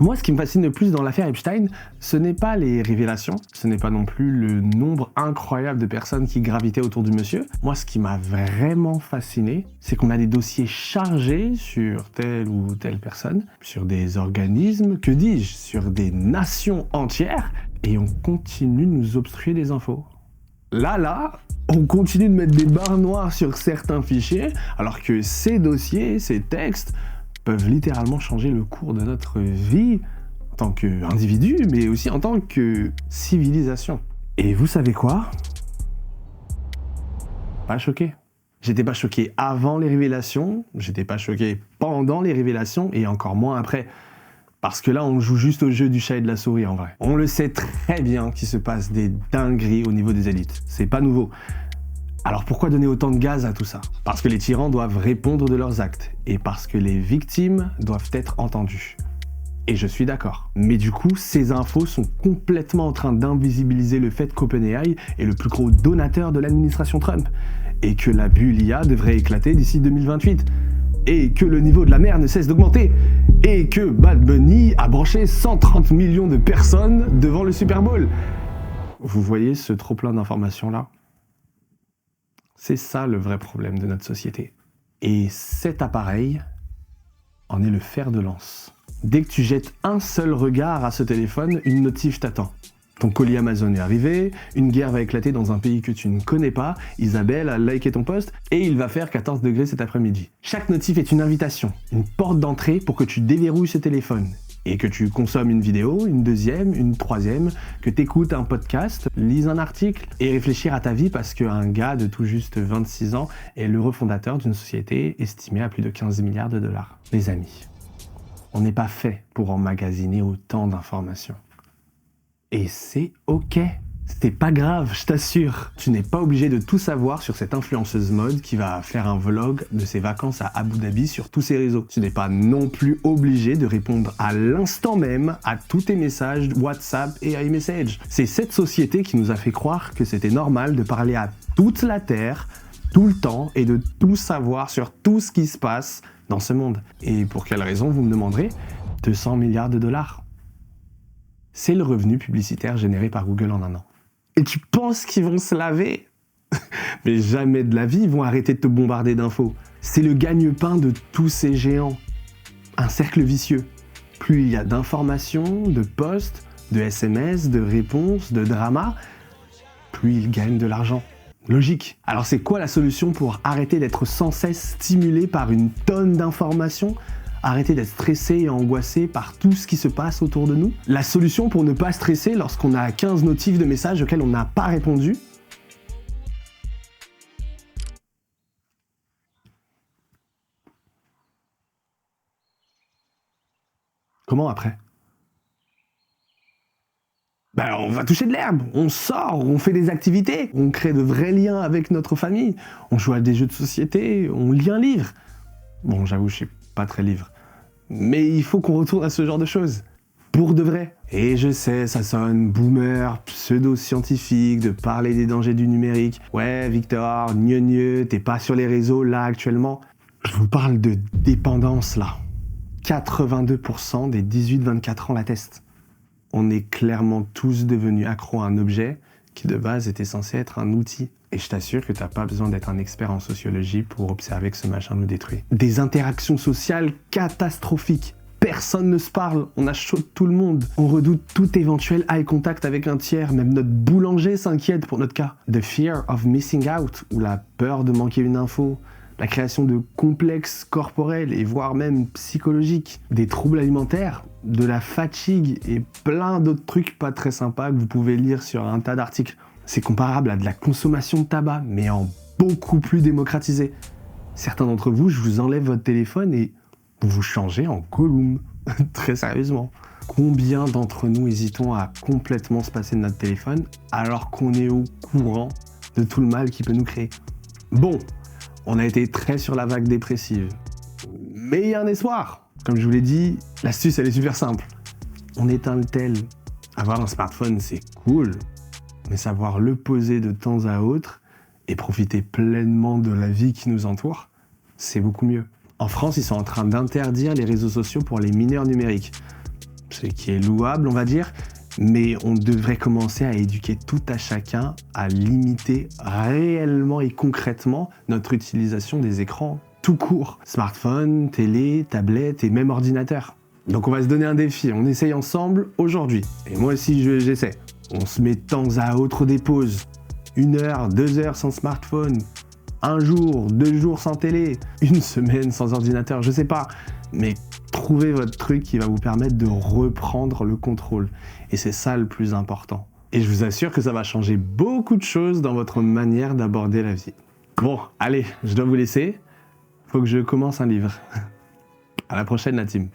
Moi, ce qui me fascine le plus dans l'affaire Epstein, ce n'est pas les révélations, ce n'est pas non plus le nombre incroyable de personnes qui gravitaient autour du monsieur. Moi, ce qui m'a vraiment fasciné, c'est qu'on a des dossiers chargés sur telle ou telle personne, sur des organismes, que dis-je, sur des nations entières, et on continue de nous obstruer des infos. Là, on continue de mettre des barres noires sur certains fichiers, alors que ces dossiers, ces textes, peuvent littéralement changer le cours de notre vie en tant qu'individu, mais aussi en tant que civilisation. Et vous savez quoi ? Pas choqué. J'étais pas choqué avant les révélations, j'étais pas choqué pendant les révélations, et encore moins après. Parce que là, on joue juste au jeu du chat et de la souris, en vrai. On le sait très bien qu'il se passe des dingueries au niveau des élites. C'est pas nouveau. Alors pourquoi donner autant de gaz à tout ça ? Parce que les tyrans doivent répondre de leurs actes, et parce que les victimes doivent être entendues. Et je suis d'accord. Mais du coup, ces infos sont complètement en train d'invisibiliser le fait qu'OpenAI est le plus gros donateur de l'administration Trump, et que la bulle IA devrait éclater d'ici 2028, et que le niveau de la mer ne cesse d'augmenter, et que Bad Bunny a branché 130 millions de personnes devant le Super Bowl. Vous voyez ce trop-plein d'informations-là ? C'est ça le vrai problème de notre société. Et cet appareil en est le fer de lance. Dès que tu jettes un seul regard à ce téléphone, une notif t'attend. Ton colis Amazon est arrivé, une guerre va éclater dans un pays que tu ne connais pas, Isabelle a liké ton post et il va faire 14 degrés cet après-midi. Chaque notif est une invitation, une porte d'entrée pour que tu déverrouilles ce téléphone. Et que tu consommes une vidéo, une deuxième, une troisième, que tu écoutes un podcast, lises un article et réfléchir à ta vie parce qu'un gars de tout juste 26 ans est le refondateur d'une société estimée à plus de 15 milliards de dollars. Les amis, on n'est pas fait pour emmagasiner autant d'informations. Et c'est ok. C'est pas grave, je t'assure. Tu n'es pas obligé de tout savoir sur cette influenceuse mode qui va faire un vlog de ses vacances à Abu Dhabi sur tous ses réseaux. Tu n'es pas non plus obligé de répondre à l'instant même à tous tes messages WhatsApp et iMessage. C'est cette société qui nous a fait croire que c'était normal de parler à toute la Terre, tout le temps, et de tout savoir sur tout ce qui se passe dans ce monde. Et pour quelle raison, vous me demanderez ? 200 milliards de dollars. C'est le revenu publicitaire généré par Google en un an. Et tu penses qu'ils vont se laver ? Mais jamais de la vie, ils vont arrêter de te bombarder d'infos. C'est le gagne-pain de tous ces géants. Un cercle vicieux. Plus il y a d'informations, de posts, de SMS, de réponses, de dramas, plus ils gagnent de l'argent. Logique. Alors c'est quoi la solution pour arrêter d'être sans cesse stimulé par une tonne d'informations ? Arrêter d'être stressé et angoissé par tout ce qui se passe autour de nous. La solution pour ne pas stresser lorsqu'on a 15 notifs de messages auxquels on n'a pas répondu. Comment après ? On va toucher de l'herbe, on sort, on fait des activités, on crée de vrais liens avec notre famille, on joue à des jeux de société, on lit un livre. Bon, j'avoue, je suis pas très livre. Mais il faut qu'on retourne à ce genre de choses. Pour de vrai. Et je sais, ça sonne boomer, pseudo-scientifique, de parler des dangers du numérique. Ouais, Victor, gneu, t'es pas sur les réseaux là actuellement. Je vous parle de dépendance là. 82% des 18-24 ans l'attestent. On est clairement tous devenus accros à un objet qui de base était censé être un outil. Et je t'assure que t'as pas besoin d'être un expert en sociologie pour observer que ce machin nous détruit. Des interactions sociales catastrophiques. Personne ne se parle, on a chaud de tout le monde. On redoute tout éventuel eye contact avec un tiers, même notre boulanger s'inquiète pour notre cas. The fear of missing out, ou la peur de manquer une info. La création de complexes corporels et voire même psychologiques. Des troubles alimentaires, de la fatigue et plein d'autres trucs pas très sympas que vous pouvez lire sur un tas d'articles. C'est comparable à de la consommation de tabac, mais en beaucoup plus démocratisé. Certains d'entre vous, je vous enlève votre téléphone et vous vous changez en Gollum. Très sérieusement. Combien d'entre nous hésitons à complètement se passer de notre téléphone alors qu'on est au courant de tout le mal qu'il peut nous créer ? Bon, on a été très sur la vague dépressive. Mais il y a un espoir. Comme je vous l'ai dit, l'astuce elle est super simple. On éteint le tel. Avoir un smartphone c'est cool. Mais savoir le poser de temps à autre et profiter pleinement de la vie qui nous entoure, c'est beaucoup mieux. En France, ils sont en train d'interdire les réseaux sociaux pour les mineurs numériques. ce qui est louable, on va dire, mais on devrait commencer à éduquer tout à chacun à limiter réellement et concrètement notre utilisation des écrans tout court. Smartphone, télé, tablette et même ordinateur. Donc on va se donner un défi, on essaye ensemble aujourd'hui. Et moi aussi j'essaie. On se met de temps à autre des pauses. 1 heure, 2 heures sans smartphone. 1 jour, 2 jours sans télé. 1 semaine sans ordinateur, je sais pas. Mais trouvez votre truc qui va vous permettre de reprendre le contrôle. Et c'est ça le plus important. Et je vous assure que ça va changer beaucoup de choses dans votre manière d'aborder la vie. Bon, allez, je dois vous laisser. Faut que je commence un livre. À la prochaine, la team.